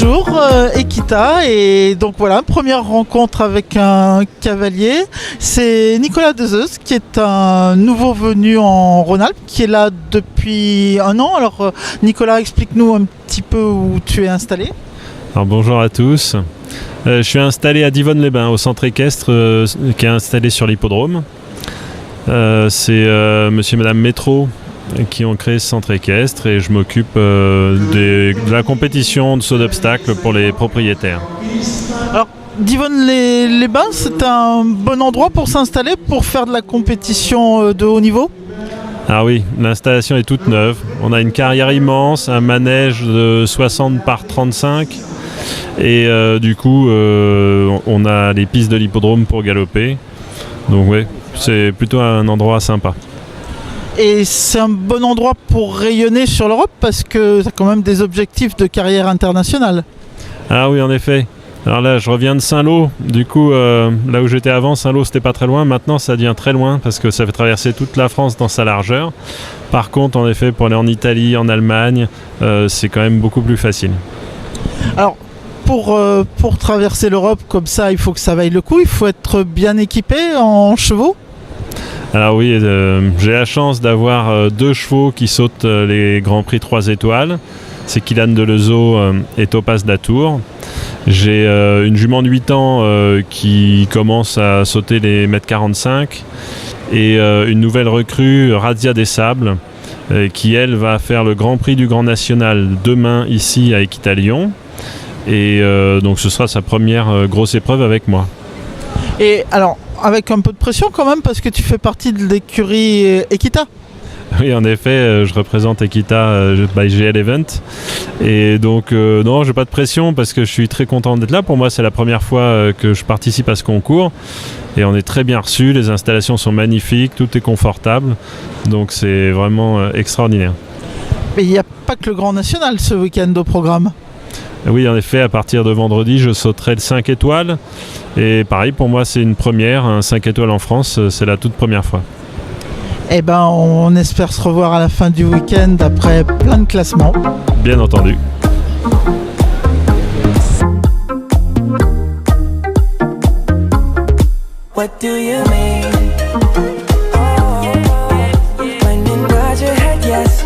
bonjour, Equita, et donc voilà, première rencontre avec un cavalier, c'est Nicolas Dezeuse qui est un nouveau venu en Rhône-Alpes, qui est là depuis un an. Alors Nicolas, explique-nous un petit peu où tu es installé. Alors bonjour à tous, je suis installé à Divonne-les-Bains, au centre équestre qui est installé sur l'hippodrome. C'est monsieur et madame Métro qui ont créé ce centre équestre et je m'occupe de la compétition de saut d'obstacles pour les propriétaires. Alors Divonne-les-Bains, c'est un bon endroit pour s'installer, pour faire de la compétition de haut niveau? Ah oui, l'installation est toute neuve. On a une carrière immense, un manège de 60 par 35 et du coup on a les pistes de l'hippodrome pour galoper. Donc oui, c'est plutôt un endroit sympa. Et c'est un bon endroit pour rayonner sur l'Europe parce que tu as quand même des objectifs de carrière internationale. Ah oui, en effet. Alors là, je reviens de Saint-Lô. Du coup, là où j'étais avant, Saint-Lô, c'était pas très loin. Maintenant, ça devient très loin parce que ça fait traverser toute la France dans sa largeur. Par contre, en effet, pour aller en Italie, en Allemagne, c'est quand même beaucoup plus facile. Alors, pour traverser l'Europe comme ça, il faut que ça vaille le coup. Il faut être bien équipé en chevaux. Alors oui, j'ai la chance d'avoir deux chevaux qui sautent les Grands Prix 3 étoiles. C'est Kylian Delezo et Topaz Datour. J'ai une jument de 8 ans qui commence à sauter les 1m45 et une nouvelle recrue, Razia des Sables, qui elle va faire le Grand Prix du Grand National demain ici à Équita-Lyon. Et donc ce sera sa première grosse épreuve avec moi. Et alors, avec un peu de pression quand même, parce que tu fais partie de l'écurie Equita. Oui, en effet, je représente Equita by GL Event. Et donc, non, j'ai pas de pression parce que je suis très content d'être là. Pour moi, c'est la première fois que je participe à ce concours. Et on est très bien reçus, les installations sont magnifiques, tout est confortable. Donc, c'est vraiment extraordinaire. Mais il n'y a pas que le Grand National ce week-end au programme. Oui, en effet, à partir de vendredi, je sauterai le 5 étoiles. Et pareil, pour moi, c'est une première. Un 5 étoiles en France, c'est la toute première fois. Eh ben, on espère se revoir à la fin du week-end après plein de classements. Bien entendu. What do you mean? Oh, when you nod your head yes.